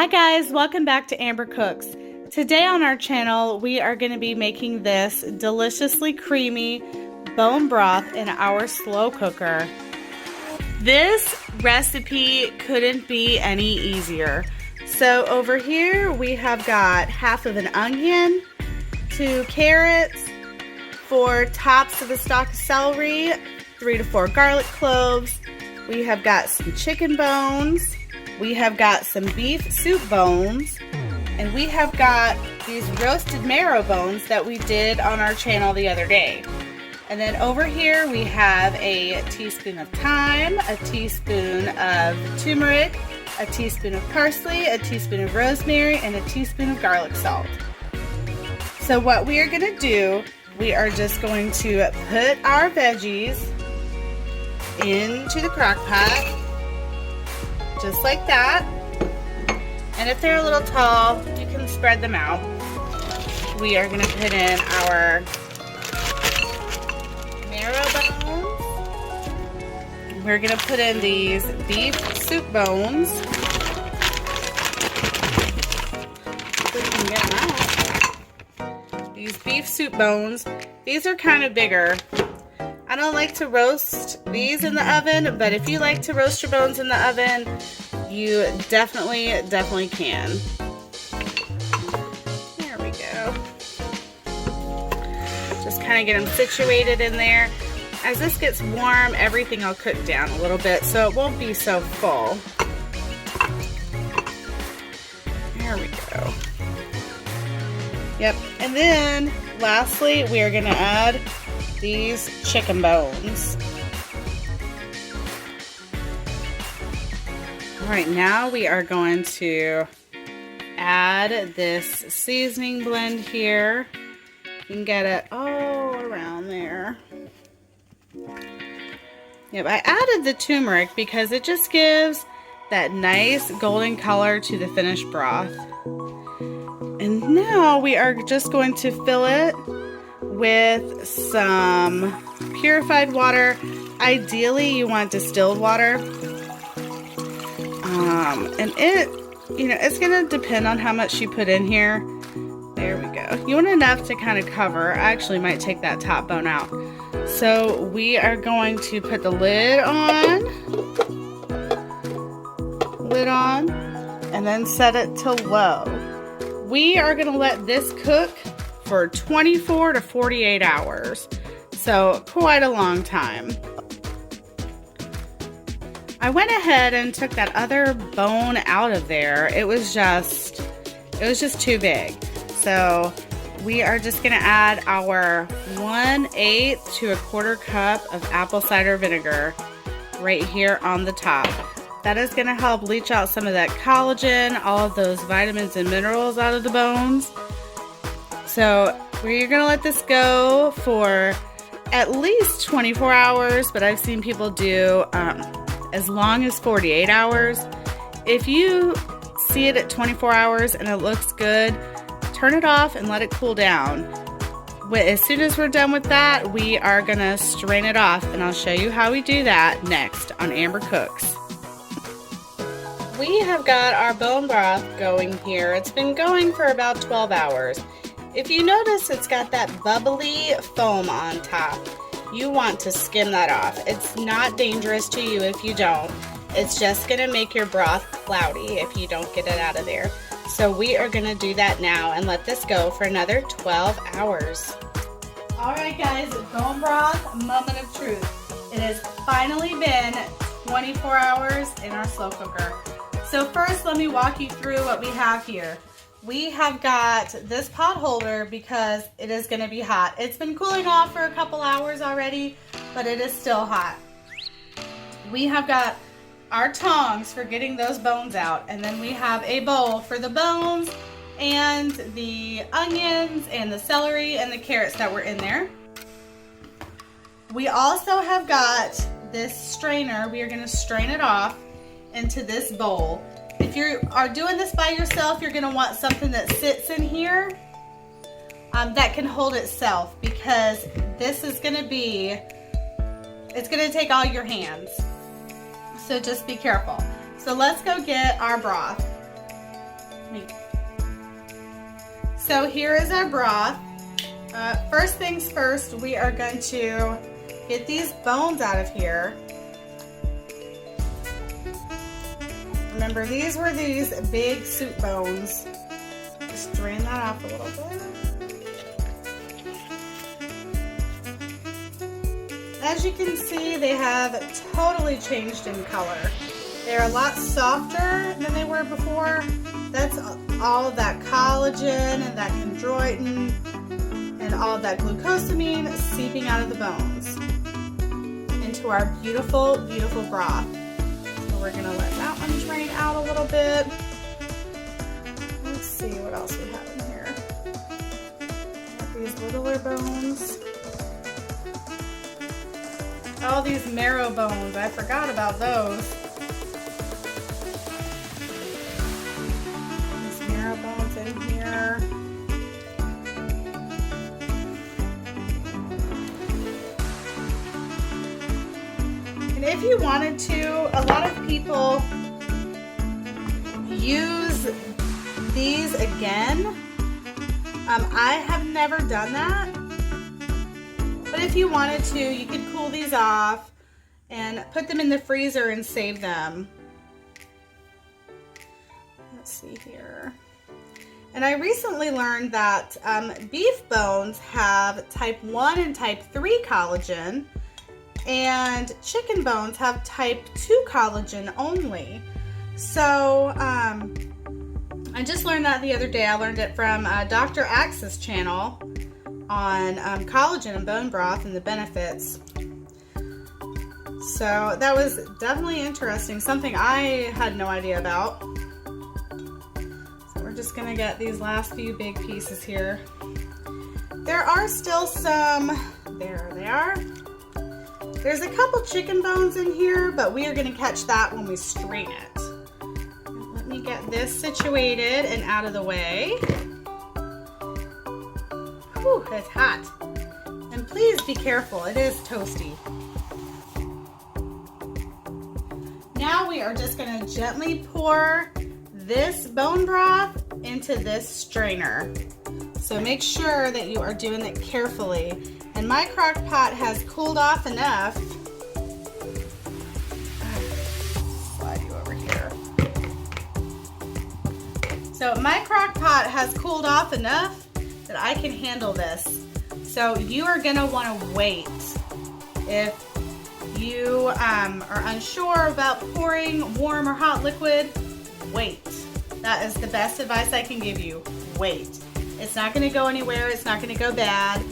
Hi guys, welcome back to Amber Cooks. Today on our channel we are going to be making this deliciously creamy bone broth in our slow cooker. This recipe couldn't be any easier. So over here we have got half of an onion, 2 carrots, 4 tops of a stalk of celery, 3 to 4 garlic cloves. We have got some chicken bones. We have got some beef soup bones, and we have got these roasted marrow bones that we did on our channel the other day. And then over here we have a teaspoon of thyme, a teaspoon of turmeric, a teaspoon of parsley, a teaspoon of rosemary, and a teaspoon of garlic salt. So what we are going to do, we are just going to put our veggies into the crock pot. Just like that. And if they're a little tall, you can spread them out. We are going to put in our marrow bones. We're going to put in these beef soup bones. So we can get them out. These beef soup bones, these are kind of bigger. I don't like to roast these in the oven, but if you like to roast your bones in the oven, you definitely can. There we go. Just kind of get them situated in there. As this gets warm, everything will cook down a little bit, so it won't be so full. There we go. Yep, and then lastly, we are going to add these chicken bones. Alright, now we are going to add this seasoning blend here. You can get it all around there. Yep, I added the turmeric because it just gives that nice golden color to the finished broth. And now we are just going to fill it with some purified water. Ideally, you want distilled water. And it's gonna depend on how much you put in here. There we go. You want enough to kind of cover. I actually might take that top bone out. So we are going to put the lid on, and then set it to low. We are gonna let this cook for 24 to 48 hours. So quite a long time. I went ahead and took that other bone out of there. It was just too big. So we are just gonna add our 1/8 to 1/4 cup of apple cider vinegar right here on the top. That is gonna help leach out some of that collagen, all of those vitamins and minerals out of the bones. So we're gonna let this go for at least 24 hours, but I've seen people do as long as 48 hours. If you see it at 24 hours and it looks good, turn it off and let it cool down. As soon as we're done with that, we are gonna strain it off, and I'll show you how we do that next on Amber Cooks. We have got our bone broth going here. It's been going for about 12 hours. If you notice, it's got that bubbly foam on top. You want to skim that off. It's not dangerous to you if you don't. It's just gonna make your broth cloudy if you don't get it out of there. So we are gonna do that now and let this go for another 12 hours. Alright guys, bone broth, moment of truth. It has finally been 24 hours in our slow cooker. So first, let me walk you through what we have here. We have got this pot holder because it is going to be hot. It's been cooling off for a couple hours already, but it is still hot. We have got our tongs for getting those bones out, and then we have a bowl for the bones and the onions and the celery and the carrots that were in there. We also have got this strainer. We are going to strain it off into this bowl. If you are doing this by yourself, you're going to want something that sits in here that can hold itself, because this is going to be, it's going to take all your hands. So just be careful. So let's go get our broth. So here is our broth. First things first, we are going to get these bones out of here. Remember, these were these big soup bones. Just drain that off a little bit. As you can see, they have totally changed in color. They're a lot softer than they were before. That's all of that collagen and that chondroitin and all of that glucosamine seeping out of the bones into our beautiful, beautiful broth. So we're gonna let that one drain out a little bit. Let's see what else we have in here. Got these littler bones. All these marrow bones, I forgot about those. These marrow bones in here. And if you wanted to, a lot of people use these again. I have never done that. But if you wanted to, you could cool these off and put them in the freezer and save them. Let's see here. And I recently learned that beef bones have type 1 and type 3 collagen, and chicken bones have type 2 collagen only. So I just learned that the other day. I learned it from Dr. Axe's channel on collagen and bone broth and the benefits. So that was definitely interesting, something I had no idea about. So we're just gonna get these last few big pieces here. There are still some, there they are. There's a couple chicken bones in here, but we are gonna catch that when we strain it. Let me get this situated and out of the way. Whew, it's hot. And please be careful, it is toasty. Now we are just gonna gently pour this bone broth into this strainer. So make sure that you are doing it carefully. And my crock pot has cooled off enough. Slide you over here. So my crock pot has cooled off enough that I can handle this. So you are gonna wanna wait. If you are unsure about pouring warm or hot liquid, wait. That is the best advice I can give you. Wait. It's not gonna go anywhere, it's not gonna go bad.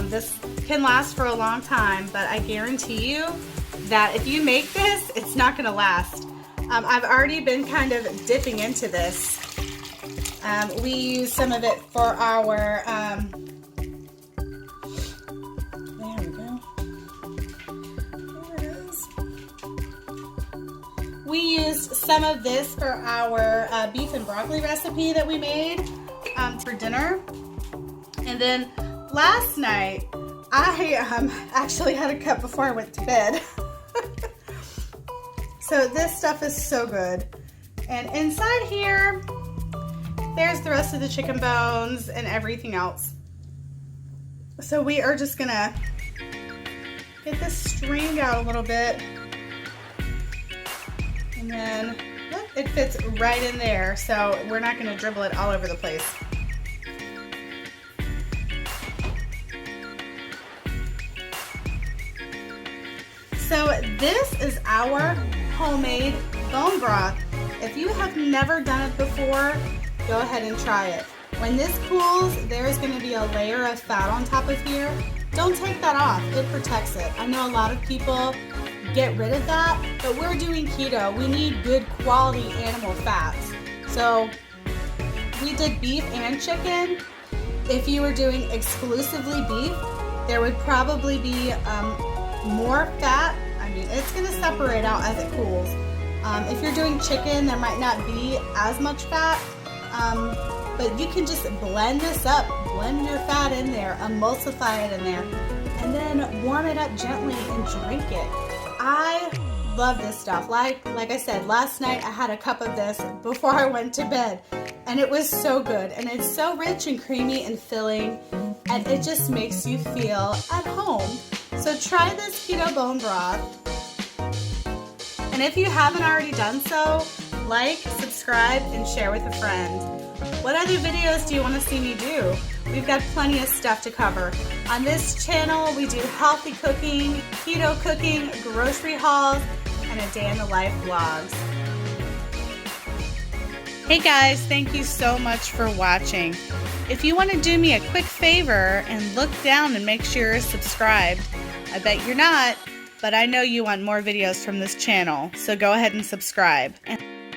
This can last for a long time, but I guarantee you that if you make this, it's not gonna last. I've already been kind of dipping into this. We use some of it for our, there we go. There it is. We used some of this for our beef and broccoli recipe that we made for dinner. And then last night, I actually had a cup before I went to bed. So this stuff is so good. And inside here, there's the rest of the chicken bones and everything else. So we are just gonna get this strained out a little bit. And then, look, it fits right in there. So we're not gonna dribble it all over the place. So this is our homemade bone broth. If you have never done it before, go ahead and try it. When this cools, there's going to be a layer of fat on top of here. Don't take that off, it protects it. I know a lot of people get rid of that, but we're doing keto. We need good quality animal fats. So we did beef and chicken. If you were doing exclusively beef, there would probably be more fat. I mean, it's going to separate out as it cools. If you're doing chicken, there might not be as much fat, but you can just blend this up, blend your fat in there, emulsify it in there, and then warm it up gently and drink it. I Love this stuff. Like I said, last night I had a cup of this before I went to bed, and it was so good. And it's so rich and creamy and filling, and it just makes you feel at home. So try this keto bone broth. And if you haven't already done so, like, subscribe, and share with a friend. What other videos do you want to see me do? We've got plenty of stuff to cover. On this channel, we do healthy cooking, keto cooking, grocery hauls, and a day in the life vlogs. Hey guys, thank you so much for watching. If you want to do me a quick favor and look down and make sure you're subscribed, I bet you're not, but I know you want more videos from this channel, so go ahead and subscribe.